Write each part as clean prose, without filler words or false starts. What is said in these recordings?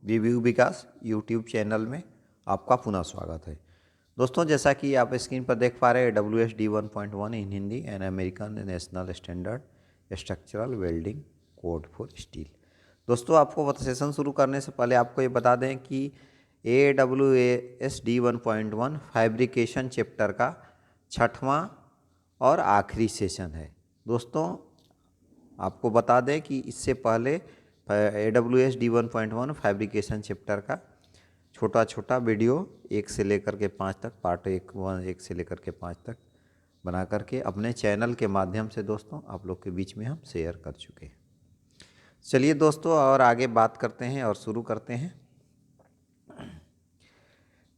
View विकास YouTube channel में आपका पुनः स्वागत है। दोस्तों, जैसा कि आप स्क्रीन पर देख पा रहे हैं, WSD 1.1 in Hindi and American national standard structural welding code for steel. दोस्तों, आपको सेशन शुरू करने से पहले आपको ये बता दें कि AWSD 1.1 फैब्रिकेशन चैप्टर का 6वां और आखिरी सेशन है। दोस्तों, आपको बता दें कि इससे पहले AWSD 1.1 फैब्रिकेशन चैप्टर का छोटा छोटा वीडियो 1 से लेकर के 5 तक, पार्ट 1 से लेकर के 5 तक बना करके अपने चैनल के माध्यम से दोस्तों आप लोग के बीच में हम शेयर कर चुके हैं। चलिए दोस्तों, और आगे बात करते हैं और शुरू करते हैं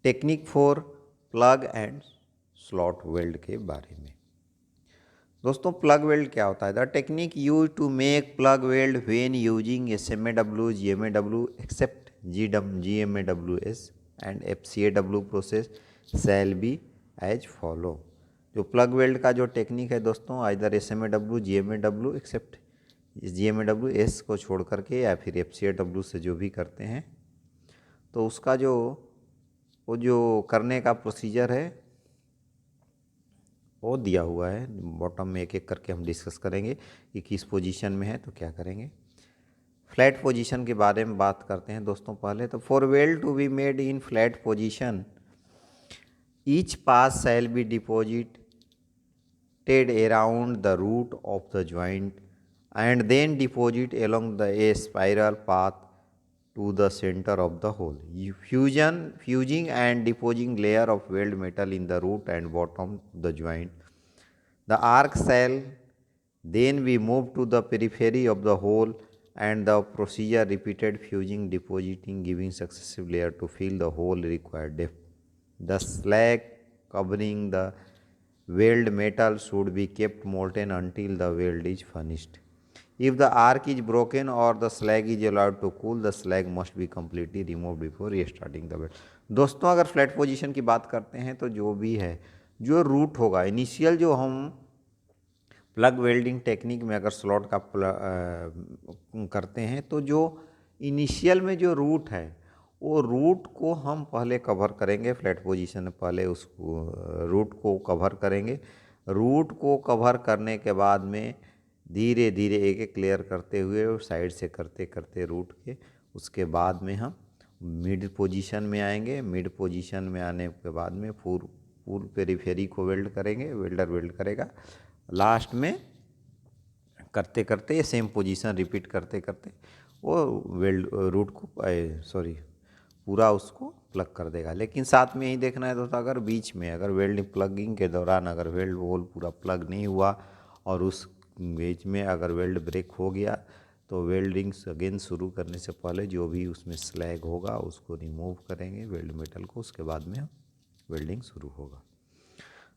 technique for plug and slot weld के बारे में। दोस्तों, प्लग वेल्ड क्या होता है? The technique use to make plug weld when using SMAW, GMAW except GMAWS and FCAW process shall be as follow. जो प्लग वेल्ड का जो टेक्निक है दोस्तों, either SMAW, GMAW except GMAWS को छोड़ करके या फिर FCAW से जो भी करते हैं, तो उसका जो करने का प्रोसीजर है वो दिया हुआ है। बॉटम में एक एक करके हम डिस्कस करेंगे कि किस पोजीशन में है तो क्या करेंगे। फ्लैट पोजीशन के बारे में बात करते हैं दोस्तों। पहले तो for weld to be made in flat position each pass shall be deposited around the root of the joint and then deposit along the a spiral path to the center of the hole. Fusing and depositing layer of weld metal in the root and bottom of the joint. The arc shall then be moved to the periphery of the hole and the procedure repeated, fusing, depositing, giving successive layer to fill the hole required depth. The slag covering the weld metal should be kept molten until the weld is finished. If the arc is broken or the slag is allowed to cool, the slag must be completely removed before restarting the weld. दोस्तों, अगर flat position की बात करते हैं तो जो भी है, जो रूट होगा इनिशियल, जो हम प्लग वेल्डिंग टेक्निक में अगर स्लॉट का करते हैं तो जो इनिशियल में जो रूट है वो रूट को हम पहले कवर करेंगे। फ्लैट पोजीशन में पहले उस रूट को कवर करेंगे। रूट को कवर करने के बाद में धीरे धीरे एक एक लेयर करते हुए और साइड से करते करते रूट के, उसके बाद में हम मिड पोजीशन में आएंगे। मिड पोजीशन में आने के बाद में फुल पेरीफेरी को वेल्ड करेंगे, वेल्डर वेल्ड करेगा। लास्ट में करते करते सेम पोजीशन रिपीट करते करते वो वेल्ड रूट को पूरा उसको प्लग कर देगा। लेकिन साथ में ही देखना है दोस्तों, अगर बीच में अगर वेल्डिंग प्लगिंग के दौरान अगर वेल्ड होल पूरा प्लग नहीं हुआ और उस बीच में अगर वेल्ड ब्रेक हो गया तो वेल्डिंग अगेन शुरू करने से पहले जो भी उसमें स्लैग होगा उसको रिमूव करेंगे वेल्ड मेटल को, उसके बाद में वेल्डिंग शुरू होगा।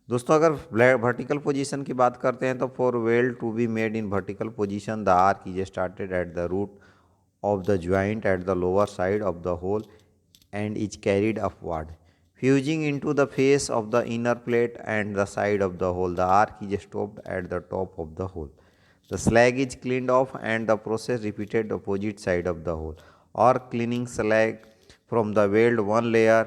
दोस्तों, अगर वर्टिकल पोजीशन की बात करते हैं तो for weld to be made in vertical position the arc is started at the root of the joint at the lower side of the hole and is carried upward, fusing into the face of the inner plate and the side of the hole. The arc is stopped at the top of the hole. The slag is cleaned off and the process repeated opposite side of the hole. Or cleaning slag from the weld, one layer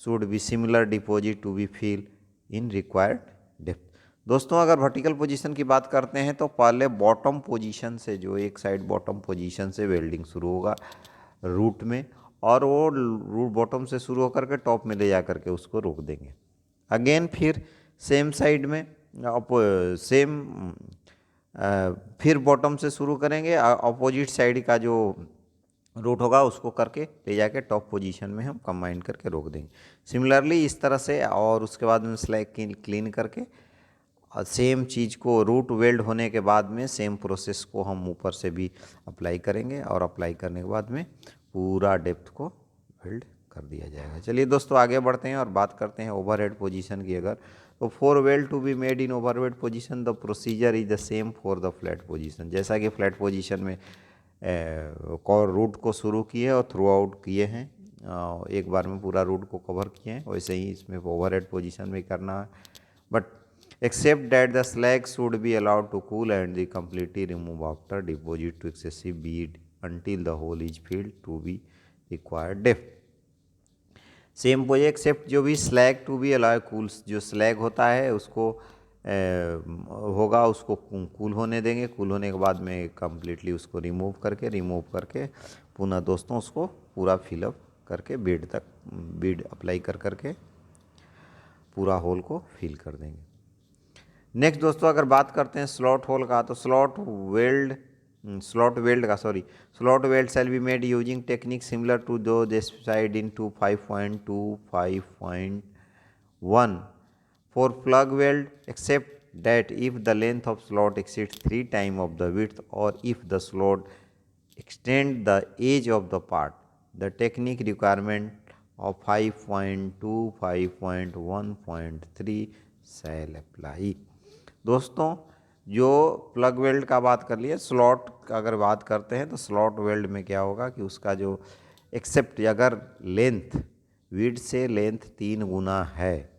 should be similar deposit to be filled in required depth. दोस्तों, अगर vertical position की बात करते हैं तो पहले bottom position से, जो एक साइड बॉटम पोजीशन से वेल्डिंग शुरू होगा रूट में, और वो रूट बॉटम से शुरू होकर के टॉप में ले जा करके उसको रोक देंगे। अगेन फिर सेम साइड में फिर बॉटम से शुरू करेंगे, अपोजिट साइड का जो रूट होगा उसको करके ले जाके टॉप पोजीशन में हम कंबाइन करके रोक देंगे। सिमिलरली इस तरह से, और उसके बाद में स्लैग क्लीन करके सेम चीज़ को रूट वेल्ड होने के बाद में सेम प्रोसेस को हम ऊपर से भी अप्लाई करेंगे, और अप्लाई करने के बाद में पूरा डेप्थ को वेल्ड कर दिया जाएगा। चलिए दोस्तों, आगे बढ़ते हैं और बात करते हैं ओवरहेड पोजीशन की। अगर तो for weld to be made in overhead position the procedure is the same for the flat position. जैसा कि फ्लैट पोजीशन में रूट को शुरू किए और थ्रू आउट किए हैं, एक बार में पूरा रूट को कवर किए हैं, वैसे ही इसमें ओवरहेड पोजीशन में करना है। But except that the slag should be allowed to cool and the completely remove after deposit to excessive bead until the hole is filled to be required depth. Same pose except जो भी slag to be allow cools, जो slag होता है उसको होगा उसको cool होने देंगे। कूल होने के बाद में कम्प्लीटली उसको रिमूव करके पुनः दोस्तों उसको पूरा फिलअप करके बेड तक बीड अप्लाई कर करके पूरा होल को फिल कर देंगे। नेक्स्ट दोस्तों अगर बात करते हैं स्लॉट होल का, तो slot weld shall be made using technique similar to दो specified in 2.5.1 for plug weld, except that if the length of slot exceeds 3 times of the width or if the slot extend the edge of the part, the technique requirement of 5.2 5.1.3 shall apply। दोस्तों जो plug weld का बात कर लिए, slot का अगर बात करते हैं तो स्लॉट वेल्ड में क्या होगा कि उसका जो एक्सेप्ट अगर लेंथ विड्थ से लेंथ 3 गुना है,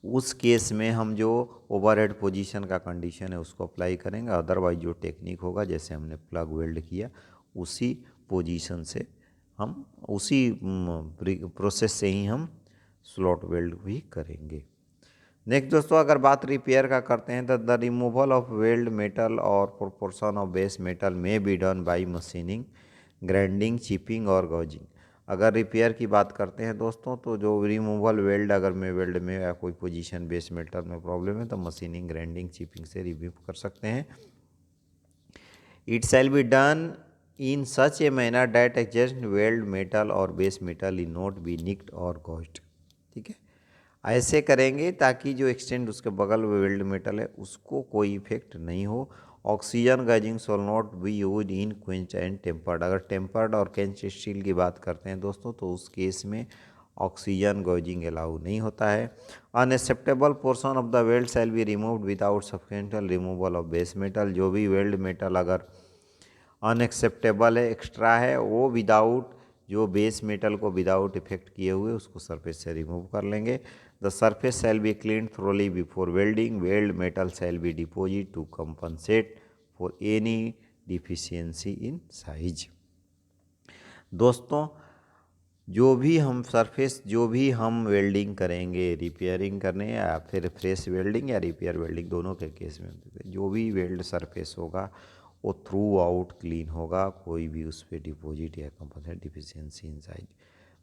उस केस में हम जो ओवरहेड पोजीशन का कंडीशन है उसको अप्लाई करेंगे। अदरवाइज जो टेक्निक होगा जैसे हमने प्लग वेल्ड किया उसी पोजीशन से हम उसी प्रोसेस से ही हम स्लॉट वेल्ड भी करेंगे। नेक्स्ट दोस्तों अगर बात रिपेयर का करते हैं तो the removal of weld metal और प्रोपोर्शन ऑफ बेस मेटल में be done by machining, grinding, chipping और गॉजिंग। अगर रिपेयर की बात करते हैं दोस्तों तो जो रिमूवल वेल्ड अगर में वेल्ड में या कोई पोजीशन बेस मेटल में प्रॉब्लम है तो मशीनिंग, ग्राइंडिंग, चिपिंग से रिमूव कर सकते हैं। It shall be done in such a manner that adjust weld metal और base metal in not be nicked और गॉज्ड। ठीक है, ऐसे करेंगे ताकि जो एक्सटेंड उसके बगल में वेल्ड मेटल है उसको कोई इफेक्ट नहीं हो। Oxygen gazing shawl not be use in quench and tempered. अगर टेम्पर्ड और कैंच स्टील की बात करते हैं दोस्तों तो उस केस में ऑक्सीजन गैजिंग अलाउ नहीं होता है। Unacceptable portion of the weld shall be removed without substantial removal of base metal. जो भी वेल्ड मेटल अगर अनएक्सेप्टेबल है, एक्स्ट्रा है, वो विदाउट जो बेस मेटल को विदाउट इफेक्ट किए हुए उसको सरफेस से रिमूव कर लेंगे। The surface shall be clean thoroughly before welding. Weld metal shall be deposit to compensate for any deficiency in size. दोस्तों जो भी हम सरफेस जो भी हम वेल्डिंग करेंगे, रिपेयरिंग करने या फिर फ्रेश वेल्डिंग या रिपेयर वेल्डिंग दोनों के केस में जो भी वेल्ड सरफेस होगा वो थ्रू आउट क्लीन होगा। कोई भी उस पर डिपॉजिट या कंपनसेट डिफिशियंसी इन साइज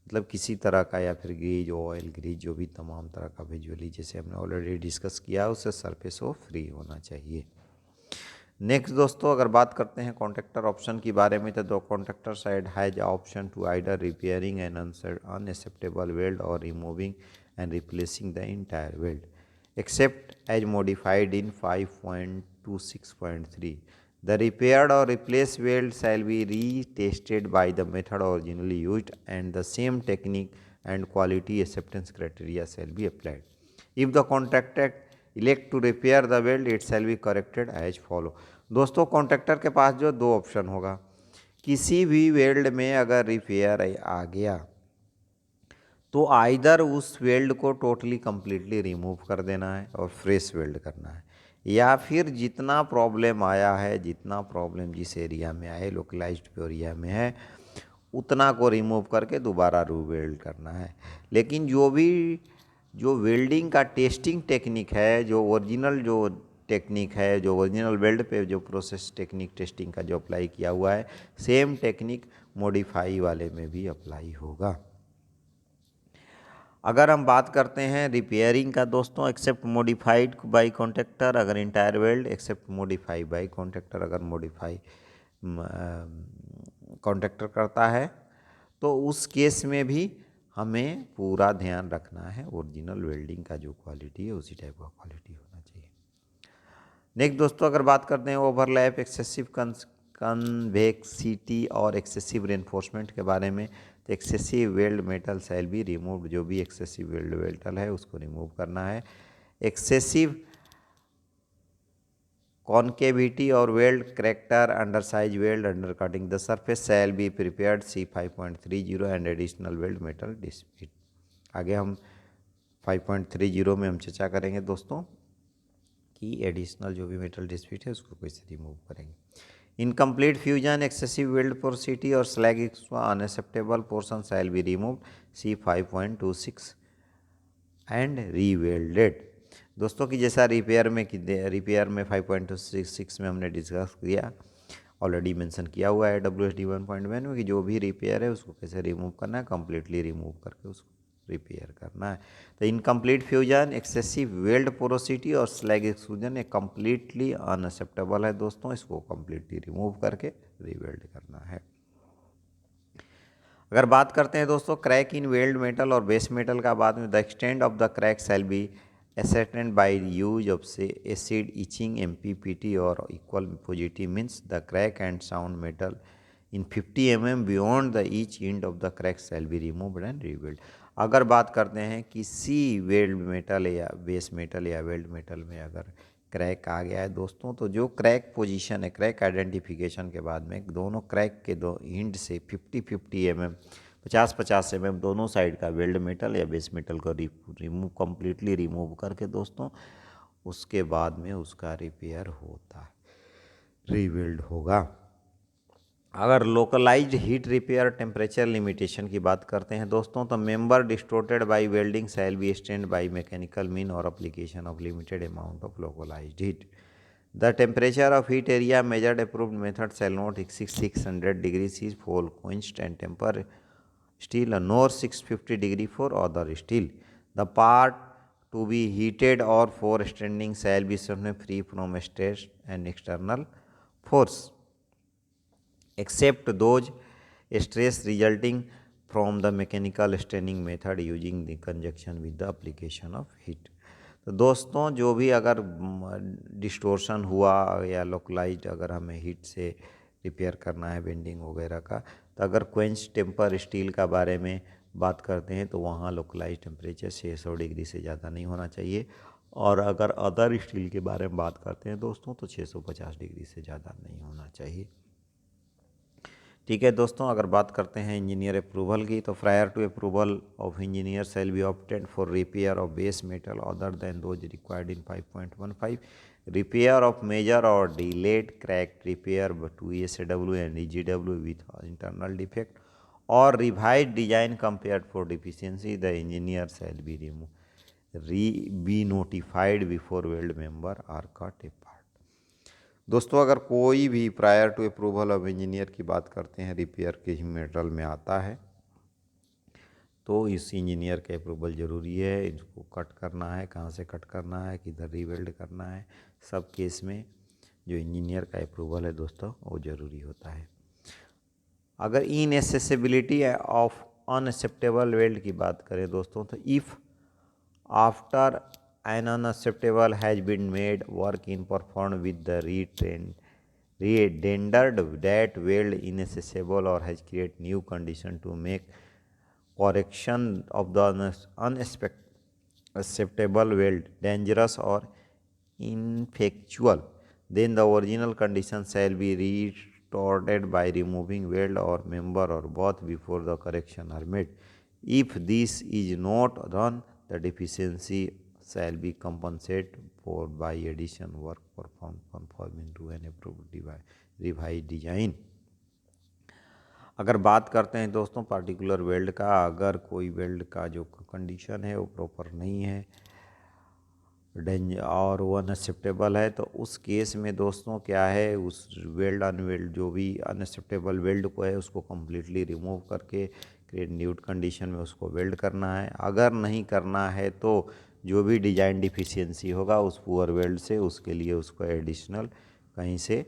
मतलब किसी तरह का या फिर ग्रीज, ऑयल ग्रीज जो भी तमाम तरह का विजुअली जैसे हमने ऑलरेडी डिस्कस किया उससे सरफेस वो फ्री होना चाहिए। नेक्स्ट दोस्तों अगर बात करते हैं कॉन्ट्रैक्टर ऑप्शन के बारे में तो contractor side has option to either repairing an unacceptable weld और removing and replacing the entire weld except as modified in 5.26.3। The repaired or replaced weld shall be retested by the method originally used and the same technique and quality acceptance criteria shall be applied. If the contractor elect to repair the weld, it shall be corrected as follow। दोस्तों contractor के पास जो दो option होगा, किसी भी weld में अगर repair आ गया तो आइदर उस वेल्ड को टोटली कम्प्लीटली रिमूव कर देना है और फ्रेश वेल्ड करना है, या फिर जितना प्रॉब्लम आया है, जितना प्रॉब्लम जिस एरिया में आए लोकलाइज्ड एरिया में है उतना को रिमूव करके दोबारा रीवेल्ड करना है। लेकिन जो वेल्डिंग का टेस्टिंग टेक्निक है, जो ओरिजिनल जो टेक्निक है, जो ओरिजिनल वेल्ड पे जो प्रोसेस टेक्निक टेस्टिंग का जो अप्लाई किया हुआ है सेम टेक्निक मॉडिफाई वाले में भी अप्लाई होगा। अगर हम बात करते हैं रिपेयरिंग का दोस्तों, एक्सेप्ट मॉडिफाइड बाय कॉन्ट्रैक्टर अगर entire weld, except modify by contractor अगर मॉडिफाई कॉन्ट्रैक्टर करता है तो उस केस में भी हमें पूरा ध्यान रखना है ओरिजिनल वेल्डिंग का जो क्वालिटी है उसी टाइप का क्वालिटी होना चाहिए। नेक्स्ट दोस्तों अगर बात करते हैं ओवरलैप, एक्सेसिव कन्वेक्सिटी और एक्सेसिव रेनफोर्समेंट के बारे में, तो excessive weld metal shall be removed. जो भी एक्सेसिव वेल्ड मेटल है उसको रिमूव करना है। एक्सेसिव कॉन्केविटी और weld character, under size weld, under cutting the surface shall be prepared C 5.30 and additional weld metal dispute. आगे हम 5.30 में हम चर्चा करेंगे दोस्तों कि एडिशनल जो भी मेटल डिस्प्यूट है उसको कैसे रिमूव करेंगे। Incomplete fusion, excessive weld porosity or slag unacceptable portion shall be removed. See 5.26 and rewelded. दोस्तों की जैसा रिपेयर में 5.26 में हमने डिस्कस किया, ऑलरेडी मेंशन किया हुआ है WSD 1.1 में कि जो भी रिपेयर है उसको कैसे रिमूव करना है, कम्प्लीटली रिमूव करके उसको रिपेयर करना है। तो incomplete fusion, excessive weld porosity और स्लैग एक्सट्रूजन ये कम्प्लीटली अनएक्सेप्टेबल है दोस्तों, इसको कम्प्लीटली रिमूव करके रीवेल्ड करना है। अगर बात करते हैं दोस्तों क्रैक इन वेल्ड मेटल और बेस मेटल का, बाद में the extend of the crack shall be ascertained by use of say acid etching MPPT or equal positive means the crack and sound metal in 50 mm beyond the each end of the crack shall be removed and rebuilt। अगर बात करते हैं किसी weld metal या base metal या weld metal में अगर crack आ गया है दोस्तों, तो जो क्रैक पोजीशन है, क्रैक आइडेंटिफिकेशन के बाद में दोनों क्रैक के दो एंड से 50-50 mm 50-50 mm दोनों साइड का वेल्ड मेटल या बेस मेटल को रिमूव कम्प्लीटली रिमूव करके दोस्तों उसके बाद में उसका रिपेयर होता है, रीवेल्ड होगा। अगर localized heat repair temperature limitation की बात करते हैं दोस्तों, तो member distorted by welding shall be extend by mechanical mean और application of limited amount of localized heat. The temperature of heat area measured approved method shall not exceed 600 degree C for quenched and temper steel nor 650 degree for other steel। The part to be heated or for standing shall be free from stress and external force except those stress resulting from the mechanical staining method using the conjunction with the application of heat। तो दोस्तों जो भी अगर distortion हुआ या localised अगर हमें heat से रिपेयर करना है बेंडिंग वगैरह का, तो अगर क्वेंच टेम्पर स्टील का बारे में बात करते हैं तो वहाँ लोकलाइज टेम्परेचर 600 डिग्री से ज़्यादा नहीं होना चाहिए, और अगर अदर स्टील के बारे में बात करते हैं दोस्तों तो 650 डिग्री से ज़्यादा नहीं होना चाहिए। ठीक है दोस्तों, अगर बात करते हैं इंजीनियर अप्रूवल की, तो prior to approval of engineer shall be opted for repair of base metal other than those required in 5.15 repair of major और delayed crack repair to ESW and EGW with internal defect और revise design compared for deficiency the engineer shall be be notified before weld member are cut a part. दोस्तों अगर कोई भी prior to approval of engineer की बात करते हैं repair के मेटल में आता है तो इस इंजीनियर के अप्रूवल ज़रूरी है। इसको कट करना है, कहाँ से कट करना है, किधर रीवेल्ड करना है, सब केस में जो इंजीनियर का अप्रूवल है दोस्तों वो ज़रूरी होता है। अगर इनएसेसिबिलिटी ऑफ अनएक्सेप्टेबल वेल्ड की बात करें दोस्तों, तो if after an unacceptable has been made, work in performed with the rendered that weld inaccessible or has created new condition to make correction of the unacceptable weld dangerous or ineffectual, then the original condition shall be restored by removing weld or member or both before the correction are made. If this is not done, the deficiency shall be compensated for by addition work performed conforming to an approved revised design। अगर बात करते हैं दोस्तों particular weld का, अगर कोई weld का जो कंडीशन है वो प्रॉपर नहीं है और वो अनएक्सेप्टेबल है, तो उस केस में दोस्तों क्या है, उस वेल्ड अनवेल्ड जो भी अनएक्सेप्टेबल वेल्ड को है उसको कम्प्लीटली रिमूव करके क्रिएट न्यू कंडीशन में उसको वेल्ड करना है। अगर नहीं करना है तो जो भी डिजाइन डिफिशियंसी होगा उस पुअर वेल्ड से, उसके लिए उसको एडिशनल कहीं से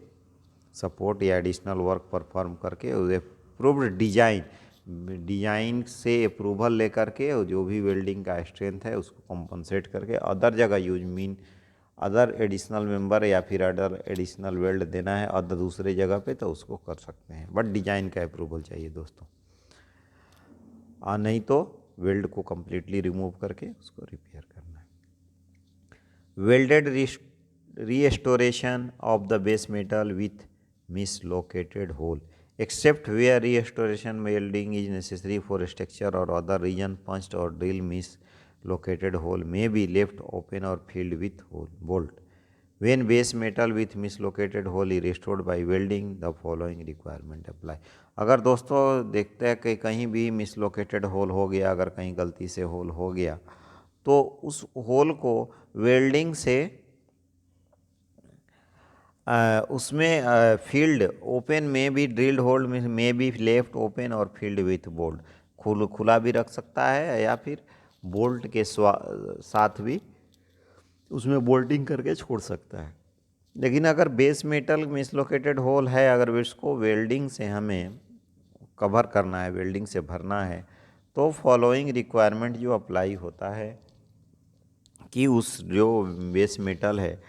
सपोर्ट या एडिशनल वर्क परफॉर्म करके अप्रूव्ड डिजाइन से अप्रूवल लेकर के जो भी वेल्डिंग का स्ट्रेंथ है उसको कंपनसेट करके अदर जगह use mean other additional member या फिर अदर एडिशनल वेल्ड देना है अदर दूसरे जगह पे तो उसको कर सकते हैं, बट डिजाइन का अप्रूवल चाहिए दोस्तों। नहीं तो वेल्ड को कम्प्लीटली रिमूव करके उसको रिपेयर करना है। Welded restoration of the base metal with mislocated hole except where restoration welding is necessary for structure or other reason, punched or drill mislocated hole may be left open or filled with hole bolt। When base metal with mislocated hole is restored by welding, the following requirement apply। अगर दोस्तों देखते हैं कि कहीं भी मिसलोकेटेड whole हो गया, अगर कहीं गलती से होल हो गया, तो उस होल को वेल्डिंग से उसमें फील्ड ओपन में भी ड्रिल्ड होल में भी लेफ्ट ओपन और फील्ड विथ बोल्ट, खुला भी रख सकता है या फिर बोल्ट के साथ भी उसमें बोल्टिंग करके छोड़ सकता है। लेकिन अगर बेस मेटल मिसलोकेटेड होल है, अगर इसको वेल्डिंग से हमें कवर करना है, वेल्डिंग से भरना है, तो फॉलोइंग रिक्वायरमेंट जो अप्लाई होता है कि उस जो बेस मेटल है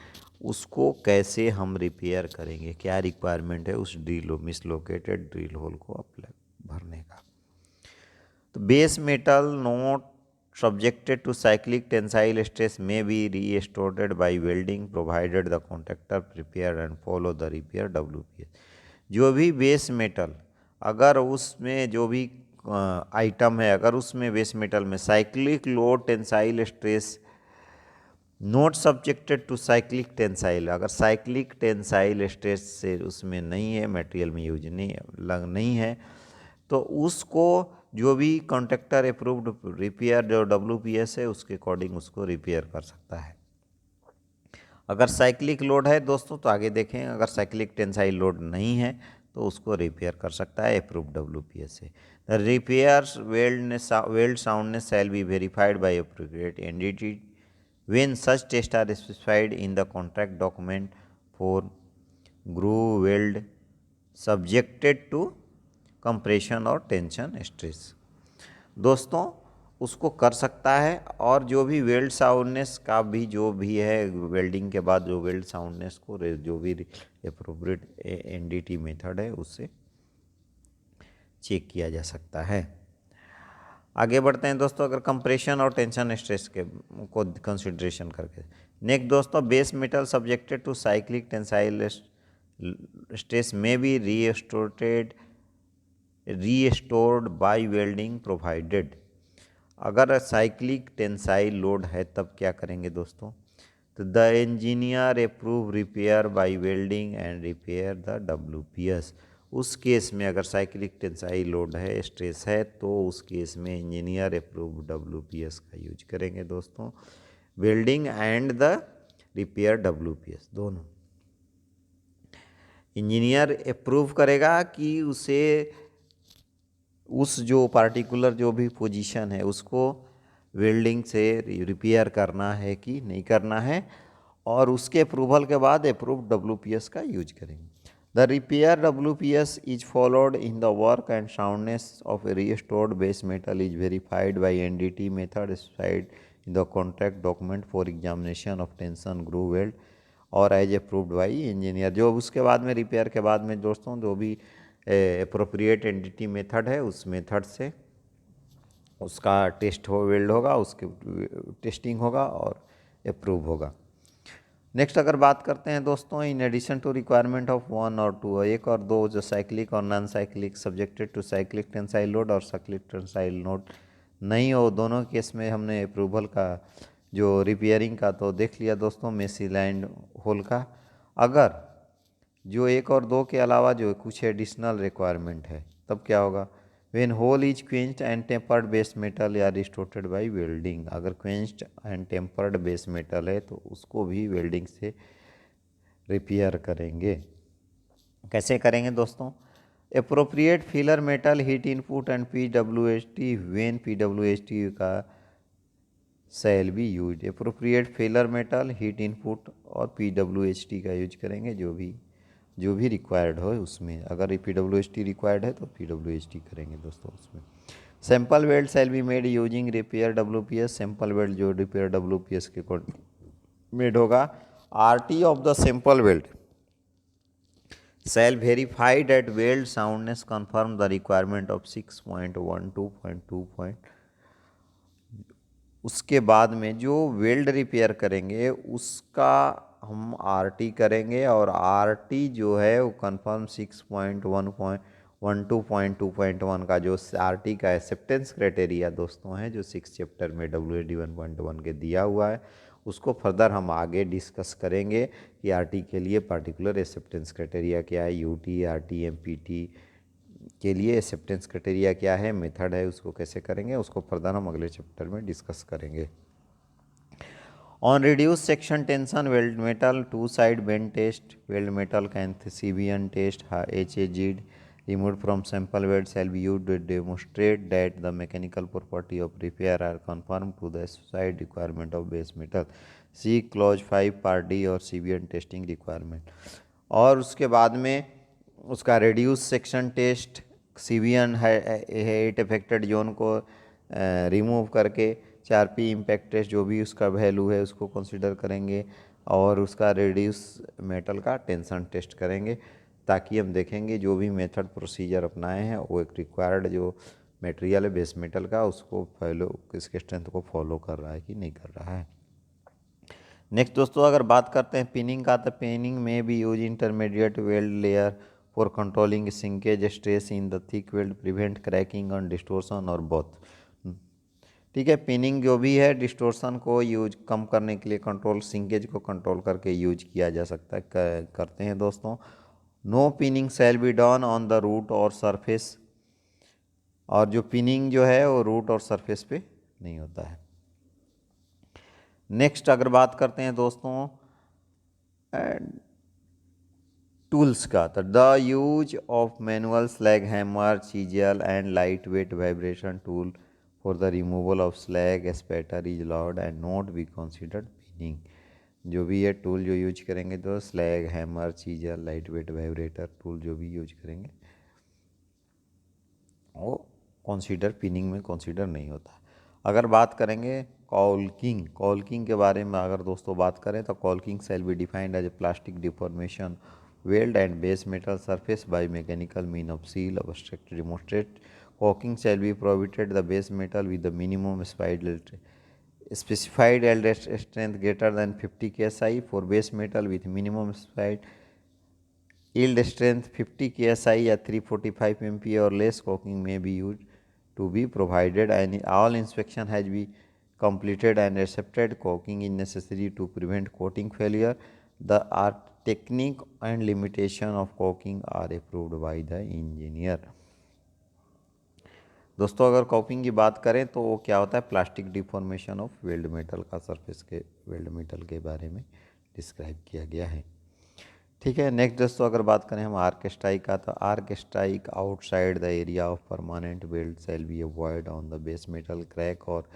उसको कैसे हम रिपेयर करेंगे, क्या रिक्वायरमेंट है उस मिसलोकेटेड ड्रिल होल को अप्लाई भरने का। तो base metal not subjected to cyclic tensile stress may be restored by welding provided the contractor prepare and follow the repair WPS। जो भी बेस मेटल, अगर उसमें जो भी आइटम है, अगर उसमें बेस मेटल में cyclic load tensile stress not subjected to cyclic tensile, अगर साइक्लिक टेंसाइल स्ट्रेस से उसमें नहीं है, मटेरियल में यूज नहीं है, तो उसको जो भी कॉन्ट्रैक्टर अप्रूव्ड रिपेयर जो WPS है उसके अकॉर्डिंग उसको रिपेयर कर सकता है। अगर साइक्लिक लोड है दोस्तों तो आगे देखें, अगर साइक्लिक टेंसाइल लोड नहीं है तो उसको रिपेयर कर सकता है अप्रूव्ड WPS से। The repairs weld soundness shall be verified bye appropriate entity when such tests are specified in the contract document for groove weld subjected to compression और tension stress. दोस्तों उसको कर सकता है, और जो भी वेल्ड साउंडनेस का भी जो भी है, वेल्डिंग के बाद जो वेल्ड साउंडनेस को जो भी एप्रोप्रिएट NDT मेथड है उससे चेक किया जा सकता है। आगे बढ़ते हैं दोस्तों, अगर कंप्रेशन और टेंशन स्ट्रेस के को कंसिडरेशन करके। नेक्स्ट दोस्तों, base metal subjected to cyclic tensile stress में be restored by welding provided. अगर साइक्लिक टेंसाइल लोड है तब क्या करेंगे दोस्तों, तो the engineer approve repair by welding and repair the WPS। उस केस में अगर साइक्लिक टेंसाइल लोड है, स्ट्रेस है, तो उस केस में इंजीनियर अप्रूव WPS का यूज करेंगे दोस्तों, welding and the repair WPS दोनों। इंजीनियर अप्रूव करेगा कि उसे उस जो पार्टिकुलर जो भी पोजीशन है उसको वेल्डिंग से रिपेयर करना है कि नहीं करना है, और उसके अप्रूवल के बाद अप्रूव WPS का यूज करेंगे। The repair WPS is followed in the work and soundness of A restored base metal is verified bye NDT method specified in the contract document for examination of tension groove weld और as approved by engineer. जो उसके बाद में repair के बाद में दोस्तों जो भी अप्रोप्रिएट NDT मेथड है उस मेथड से उसका टेस्ट वेल्ड होगा, उसके टेस्टिंग होगा और अप्रूव होगा। नेक्स्ट अगर बात करते हैं दोस्तों, in addition to requirement of 1 और 2, 1 और 2 जो साइक्लिक और non cyclic subjected to cyclic tensile load और साइक्लिक टेंसाइल लोड नहीं हो, दोनों केस में हमने अप्रूवल का जो रिपेयरिंग का तो देख लिया दोस्तों, मेसिलैंड होल का। अगर जो 1 और 2 के अलावा जो कुछ एडिशनल रिक्वायरमेंट है तब क्या होगा, when whole is quenched and tempered base metal या रिस्टोर्टेड बाय वेल्डिंग। अगर quenched and tempered base metal है तो उसको भी वेल्डिंग से रिपेयर करेंगे। कैसे करेंगे दोस्तों, appropriate filler metal heat input and PWHT when PWHT का shall be use. Appropriate filler metal heat input और PWHT का यूज करेंगे, जो भी रिक्वायर्ड हो उसमें। अगर PWHT रिक्वायर्ड है तो PWHT करेंगे दोस्तों उसमें। Sample weld shall be made using repair WPS। Sample weld जो रिपेयर WPS के मेड होगा। RT of the sample weld shall verified at weld soundness confirm the requirement of 6.12.2. उसके बाद में जो वेल्ड रिपेयर करेंगे उसका हम RT करेंगे, और RT जो है वो कन्फर्म 6.12.1 का जो RT का एक्सेप्टेंस क्राइटेरिया दोस्तों है जो 6 चैप्टर में WAD 1.1 के दिया हुआ है उसको फर्दर हम आगे डिस्कस करेंगे कि आरटी के लिए पार्टिकुलर एक्सेप्टेंस क्राइटेरिया क्या है, यूटी, आरटी, एमपीटी के लिए एक्सेप्टेंस क्राइटेरिया क्या है, मेथड है, उसको कैसे करेंगे, उसको फर्दर हम अगले चैप्टर में डिस्कस करेंगे। On reduced section tension weld metal two-side bend test, weld metal Cathesibian test, HAGID removed from sample weld shall be used to demonstrate that the mechanical property of repair are conform to the side requirement of base metal. See clause 5 part D और CBN testing requirement। और उसके बाद में उसका reduced section test CBN height affected zone को remove करके 4P impact test जो भी उसका वैल्यू है उसको कंसिडर करेंगे और उसका रेड्यूस मेटल का टेंशन टेस्ट करेंगे, ताकि हम देखेंगे जो भी मेथड प्रोसीजर अपनाए हैं वो एक रिक्वायर्ड जो मटेरियल है बेस मेटल का उसको फॉलो, इसके स्ट्रेंथ को फॉलो कर रहा है कि नहीं कर रहा है। नेक्स्ट दोस्तों अगर बात करते हैं पिनिंग का, तो पिनिंग में भी use intermediate weld layer for controlling sinkage stress in the thick weld, prevent cracking और डिस्टोर्शन और बोथ। ठीक है, पिनिंग जो भी है डिस्टोर्शन को यूज कम करने के लिए, कंट्रोल सिंकेज को कंट्रोल करके यूज किया जा सकता है, करते हैं दोस्तों। No peening shall be done on the root और सरफेस, और जो पिनिंग जो है वो रूट और सरफेस पे नहीं होता है। नेक्स्ट अगर बात करते हैं दोस्तों टूल्स का, तो the use of manual slag hammer, chisel and light weight vibration tool for the removal of slag spatter is allowed and not be considered pinning। जो भी ये टूल जो यूज करेंगे तो slag, hammer, chisel, light weight vibrator tool जो भी use करेंगे वो कंसीडर पिनिंग में कंसीडर नहीं होता। अगर बात करेंगे कॉल्किंग के बारे में अगर दोस्तों बात करें तो caulking shall be defined as a plastic deformation weld and base metal surface by mechanical mean of seal obstruct demonstrate. Caulking shall be provided the base metal with the minimum specified yield strength greater than 50 ksi for base metal with minimum specified yield strength 50 ksi या 345 MPa or less. Caulking may be used to be provided and all inspection has been completed and accepted. Caulking is necessary to prevent coating failure. The art technique and limitation of caulking are approved by the engineer। दोस्तों अगर caulking की बात करें तो वो क्या होता है, plastic deformation of weld metal का सरफेस के वेल्ड मेटल के बारे में डिस्क्राइब किया गया है। ठीक है, नेक्स्ट दोस्तों अगर बात करें हम आर्क स्ट्राइक का, तो arc strike outside the area of permanent weld shall be avoid on the base metal crack और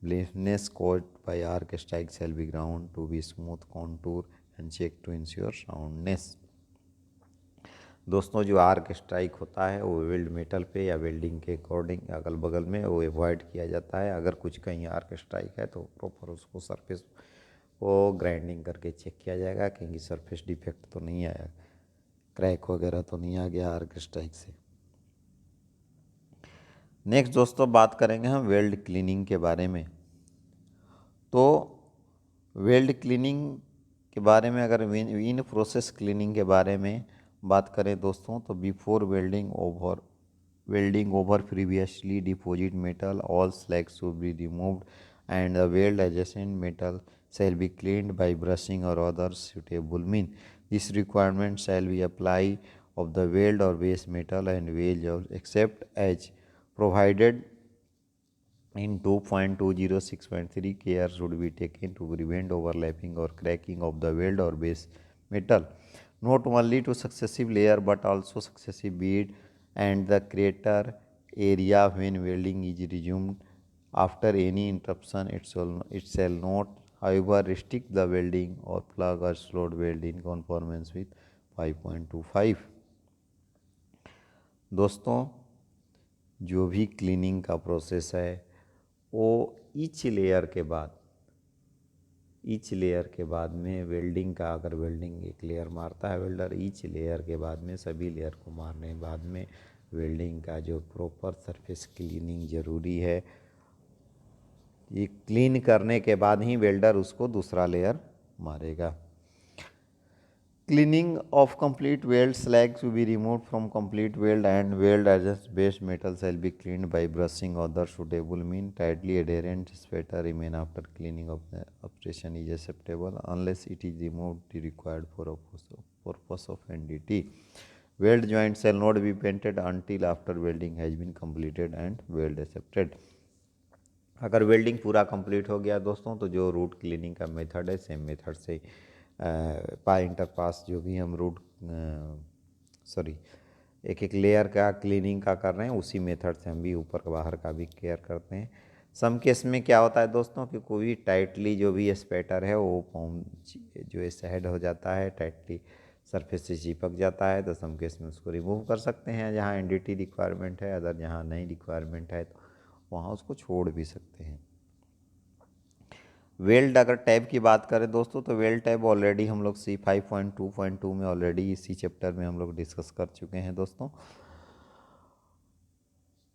blemishes code by arc strike shall be ground to be smooth contour and check to ensure soundness. दोस्तों जो arc strike होता है वो weld metal पे या welding के according अगल बगल में वो अवॉइड किया जाता है। अगर कुछ कहीं आर्क स्ट्राइक है तो प्रॉपर उसको सरफेस को ग्राइंडिंग करके चेक किया जाएगा कहीं सरफेस डिफेक्ट तो नहीं आया, क्रैक वगैरह तो नहीं आ गया आर्क स्ट्राइक से। नेक्स्ट दोस्तों बात करेंगे हम वेल्ड क्लीनिंग के बारे में। तो वेल्ड क्लीनिंग के बारे में अगर इन प्रोसेस क्लीनिंग के बारे में बात करें दोस्तों, तो before welding over previously deposit metal all slag should be removed and the weld adjacent metal shall be cleaned by brushing और other suitable mean. This requirement shall be apply of the weld और base metal and wedge except as provided in 2.206.3 care should be taken to prevent overlapping or cracking of the weld or base metal, not only to successive layer but also successive bead and the crater area when welding is resumed after any interruption. It shall not however restrict the welding or plug or slot weld in conformance with 5.25। दोस्तों जो भी cleaning का process है वो each layer के बाद में welding का, अगर वेल्डिंग एक लेयर मारता है वेल्डर, ईच लेयर के बाद में सभी लेयर को मारने के बाद में वेल्डिंग का जो प्रॉपर सरफेस क्लीनिंग ज़रूरी है। ये क्लीन करने के बाद ही वेल्डर उसको दूसरा लेयर मारेगा। Cleaning of complete weld slag to be removed from complete weld and weld adjust base metal shall be cleaned by brushing other suitable mean. Tightly adherent spatter remain after cleaning of the operation is acceptable unless it is removed the required for a purpose of NDT. Weld joint shall not be painted until after welding has been completed and weld accepted. अगर welding पूरा complete हो गया दोस्तों तो जो root cleaning का method है same method से पार इंटरपास जो भी हम रूट सॉरी एक एक लेयर का क्लीनिंग का कर रहे हैं उसी मेथड से हम भी ऊपर बाहर का भी केयर करते हैं। सम केस में क्या होता है दोस्तों कि कोई टाइटली जो भी स्पेटर है वो जो है साइड हो जाता है, टाइटली सरफेस से चिपक जाता है, तो सम केस में उसको रिमूव कर सकते हैं जहाँ एनडीटी रिक्वायरमेंट है। अगर जहाँ नहीं रिक्वायरमेंट है तो वहाँ उसको छोड़ भी सकते हैं। वेल्ड अगर टैब की बात करें दोस्तों तो वेल्ड टैब ऑलरेडी हम लोग सी 5.2.2 में ऑलरेडी इसी चैप्टर में हम लोग डिस्कस कर चुके हैं दोस्तों।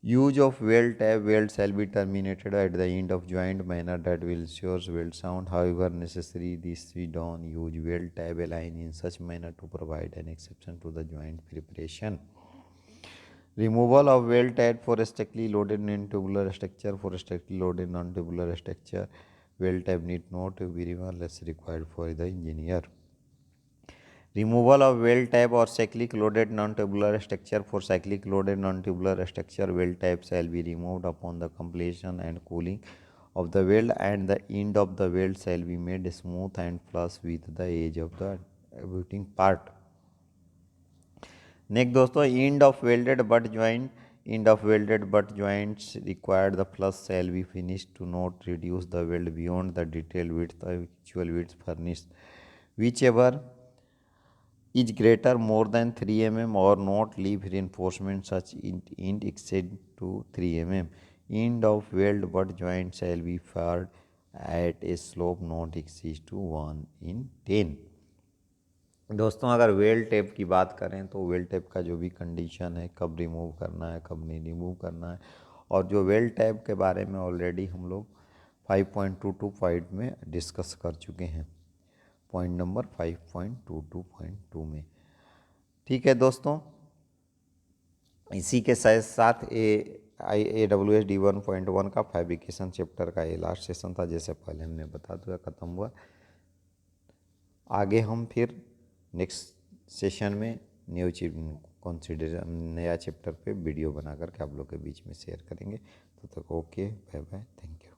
Use of weld tab, weld shall be terminated at the end of joint manner that will ensure weld sound. However necessary this we don't use weld tab align in such manner to provide an exception to the joint preparation. Removal of weld tab for strictly loaded non-tubular structure. For strictly loaded non-tubular structure, weld tab need not be removed unless required for the engineer. Removal of weld tab or cyclic loaded non-tubular structure. For cyclic loaded non-tubular structure, weld tab shall be removed upon the completion and cooling of the weld, and the end of the weld shall be made smooth and flush with the edge of the abutting part. Next दोस्तों end of welded butt joint. End of welded butt joints required the flush shall be finished to not reduce the weld beyond the detailed width of actual width furnished, whichever is greater more than 3 mm or not leave reinforcement such end extend to 3 mm. End of weld butt joint shall be fired at a slope not exceed to 1 in 10. दोस्तों अगर weld tape की बात करें तो weld tape का जो भी condition है, कब रिमूव करना है कब नहीं रिमूव करना है, और जो वेल्ड टेप के बारे में ऑलरेडी हम लोग 5.22 पॉइंट में डिस्कस कर चुके हैं, पॉइंट नंबर 5.22.2 में। ठीक है दोस्तों, इसी के साथ साथ AWS D1.1 का फैब्रिकेशन चैप्टर का ये लास्ट सेशन था, जैसे पहले हमने बता दिया ख़त्म हुआ। आगे हम फिर नेक्स्ट सेशन में नया चैप्टर पे वीडियो बना करके आप लोग के बीच में शेयर करेंगे। तो तक okay, bye bye, thank you.